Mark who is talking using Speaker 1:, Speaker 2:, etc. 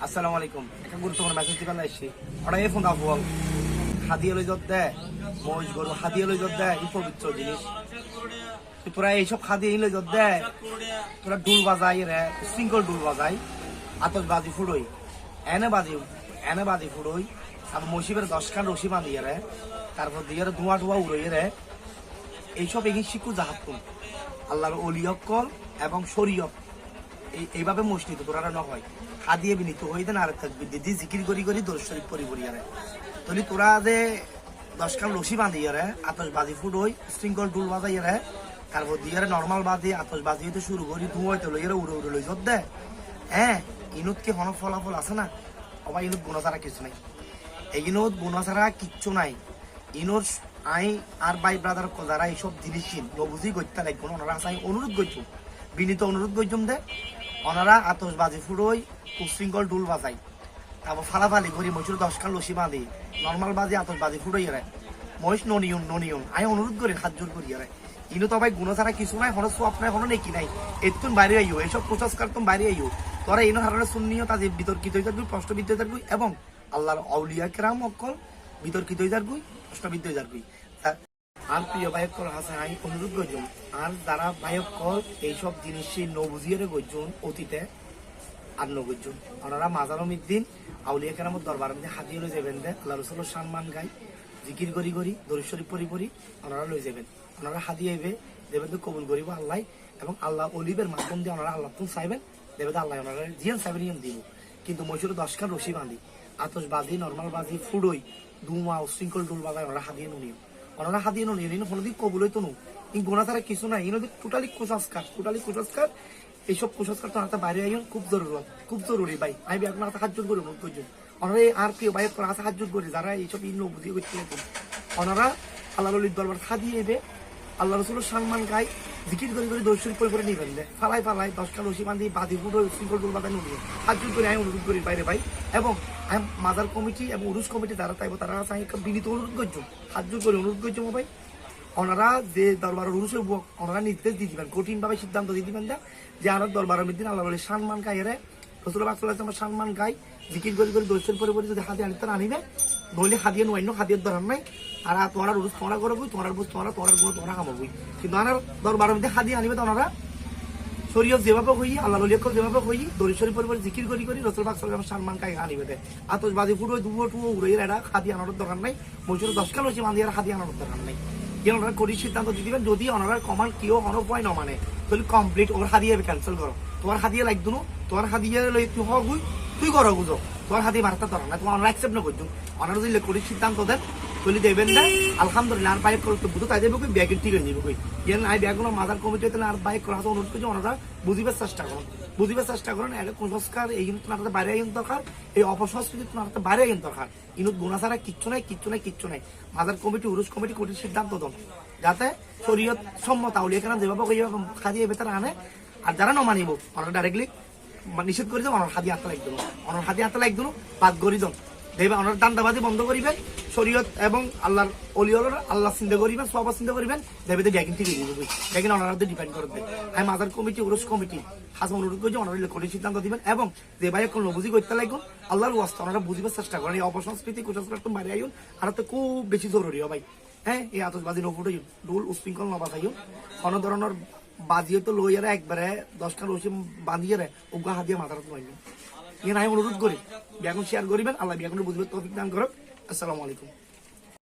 Speaker 1: আসসালামু আলাইকুম। একটা গুরুত্বপূর্ণ মেসেজ দিবেন আসছি। ওরা এই ফোন আবহাওয়া হাদিয়া লই যত দেয়, মহিষ গরু হাদিয়া লই যত দেয়, এই পবিত্র জিনিস। তোরা এইসব খাদিয়া লই যত দেয়, তোরা ডুল বাজাই রে, সিঙ্গল ডুল বাজাই, আতশবাজি ফুড়ই, এনে বাজি ফুড়ই, আর মসিবের 10 খান রশি বাঁধিয়ে রে, তারপর দিয়ে ধোঁয়া ধোঁয়া উড়িয়ে রে, এইসব এগিয়ে শিখু জাহাতুন আল্লাহর অলিয়কল এবং শরীয়ত এইভাবে মসজিদ তোরা না হয় হাদিয়ে বিনীত হয়ে দেন আর থাকবি দিদি জিকির করি করি দোষ শরীফ পরি পরিয়ারে তলি তোরা যে 10 খান রশি বাঁধিয়ে রে আতশবাজি ফুট হই শৃঙ্খল ডুল বাজাইয়ে রে তারপর দিয়ে নর্মাল বাজি আতশবাজি হইতে শুরু করি ধুঁয়া তো লইয়ে উড়ে উড়ে লই যত দে হ্যাঁ ইনুত কি হন ফলাফল আছে না অবা ইনুত গুণা ছাড়া কিছু নাই এই ইনুত গুণা ছাড়া কিচ্ছু নাই ইনুর আই আর ভাই ব্রাদার যারা এইসব জিনিস নবুঝি করতে লাগবে ওনারা আছে অনুরোধ করছো বিনীত অনুরোধ করছুম দে ওনারা আতশবাজি ফুড়ই উশৃঙ্খল ডুল বাজাই তারপর ফালাফালি করি মহিষের 10 খান লসি বাঁধি নর্মাল বাজি আতশবাজি ফুড়ই রে মহিষ ননিয়ন আমি অনুরোধ করি হাত জোর করি রে ইনু তো ভাই গুণ ছাড়া কিছু নাই হনো সোয়াপ নাই হনো নেকি নাই এতুন বাইরে আইও এইসব কুসংস্কার তুমি বাইরে আইও তোরা ইনো হারানো শুনিও তাদের বিতর্কিত হয়ে যাবি প্রশ্নবিদ্ধ হয়ে যাবি এবং আল্লাহর আউলিয়া কেরাম অকল বিতর্কিত হয়ে যাবি প্রশ্নবিদ্ধ হয়ে যাবি আর প্রিয় ভাইক কল আছে আমি অনুরোধ করছুন আর যারা ভাইক কল এইসব জিনিস নবুঝিয়ে গজন অতীতে আর নগজন ওনারা মাজারমিদ্দিন আউলিয়া কেরামত দরবার মধ্যে হাতিয়ে লই যাবেন দে আল্লাহ রসুলের সম্মান গাই জিকির করি করি দরুদ শরীফ পরি পরি ওনারা লই যাবেন ওনারা হাদিয়ে আইবে দেবেন তো কবুল করিব আল্লাহ এবং আল্লাহ অলিবের মাধ্যম দিয়ে ওনারা আল্লাহ তুমি চাইবেন দেবে তো আল্লাহ ওনারা জিয়ান চাইবেন দিব কিন্তু মহিষুর 10 খান রশি বাঁধি আতশবাজি নর্মাল বাজি ফুড়ই ধুমা উশৃঙ্খল ডুল বাজায় ওনারা হাদিয়ে নুনিও ওনারা হাদিয়ে নুনিও ইনো কোনোদিন কবুল হইতো নো এই গোনা ছাড়া কিছু নাই ইনো টোটালি কুসংস্কার এইসব কুসংস্কার তো হাতে বাইরে আইন খুব জরুরি ভাই আমি আপনার সাহায্য করি মন করছেন ওনারা আর প্রিয় ভাই সাহায্য করি যারা এইসব ইন বুঝিয়ে করতে ওনারা আল্লাহ রলির দরবার খাদিয়ে এবে আল্লাহ রসুলের সম্মান গাই জিকির করে দর্শন করে নিবেন দে ফালাই 10 খান রশি বাঁধি বাদি ফুটো শৃঙ্খল ডুল বাঁধা নুনিয়ে সাহায্য করে আমি অনুরোধ করি বাইরে ভাই এবং আমি মাজার কমিটি এবং উরুস কমিটি যারা চাইবো তারা আমি বিনীত অনুরোধ করছো সাহায্য করে অনুরোধ করছো ভাই ওনারা যে দরবারের উরুসে ওনারা নির্দেশ দিয়ে দিবেন কঠিন ভাবে সিদ্ধান্ত দিয়ে দিবেন যে আমার দরবারের মধ্যে আল্লাহ বলে সম্মান গাই রে রসুল্লাহ সম্মান গাই জিকির করে দর্শন করে যদি হাদিয়ে আনিতে আনিবে নইলে হাদিয়ে নয় হাদিয়ের দরকার নাই আর তোমার উরুস তোমরা করবই তোমার বুঝ তোমার গুণ তোমরা খামাবই কিন্তু আমার দরবারের মধ্যে হাদিয়ে আনিবে তো ওনারা শরীয়ত যেভাবে হই আল্লাহ যেভাবে হই দরিশ্বরী পরিবার জিকির করি রসুল পাক সাল্লাল্লাহু সম্মান গাই আনিবে দে আতশবাজি ফুটো দুয়ো টুয়ো উড়ে এরা হাদিয়ে আনার দরকার নাই মহিষের 10 খান রশি বাঁধিয়ে হাদিয়ে আনার দরকার নাই ওনারা কঠিন সিদ্ধান্ত দিয়ে দিবেন যদি ওনারা কমান্ড কেউ অনপয় ন মানে তাহলে কমপ্লিট ওর হাদিয়ে ক্যান্সেল করো তোমার হাদিয়ে লাগতো না তোমার হাদিয়ে লই তুই হগুই তুই করো বুঝো তোমার হাদিয়ে মারতে দরকার না তোমার অ্যাকসেপ্ট না করছো ওনারা যদি কঠিন সিদ্ধান্ত দেন তুলি দেবেন না আলহামদুলিল্লাহ আর বাইক করতে বুঝো তাই দেবে ব্যাগের ঠিক হয়ে যাবে কই যেন আই ব্যাগগুলো মাদার কমিটি হতে আর বাইক করা অনুরোধ করছে ওনারা বুঝিবার চেষ্টা করেন এটা কুসংস্কার এই কিন্তু আপনাদের বাইরে আইন দরকার এই অপসংস্কৃতি আপনাদের বাইরে আইন দরকার কিন্তু গুণা ছাড়া কিচ্ছু নাই মাদার কমিটি উরুস কমিটি কঠিন সিদ্ধান্ত দেন যাতে শরীয়ত সম্মত আউলিয়া কেন যেভাবে খাদিয়ে ভেতরে আনে আর যারা ন মানিব ওনারা ডাইরেক্টলি নিষেধ করে দেন ওনার হাদিয়ে হাতে লাগতো বাদ করি দেন দেখবেন ওনার দান্দাবাজি বন্ধ করিবেন শরীয়ত এবং আল্লাহর অলিওর আল্লাহ চিন্তা করিবেন সব চিন্তা করিবেন দেখবে ব্যাগিং ঠিক হয়ে যাবে ব্যাগিং ওনারা ডিপেন্ড করবে আমি মাদার কমিটি উরুস কমিটি হাস অনুরোধ করছি ওনারা কঠিন সিদ্ধান্ত দিবেন এবং যে ভাই কোনো বুঝি করতে লাগুন আল্লাহর ওয়াস্তা ওনারা বুঝিবার চেষ্টা করেন এই অপসংস্কৃতি কুসংস্কার তো বাইরে আইন আর তো খুব বেশি জরুরি ভাই হ্যাঁ এই আতশবাজি নফুট ডুল উশৃঙ্খল নবাসাইও কোনো ধরনের বাজিয়ে তো লইয়ারে একবারে 10 খান রশি বাঁধিয়ে রে ওগা হাদিয়ে মাথার তো আমি অনুরোধ করি ব্যাগুন শেয়ার করিবেন আল্লাহ ব্যাগুন বুঝবে তৌফিক দান করুক আসসালামু আলাইকুম।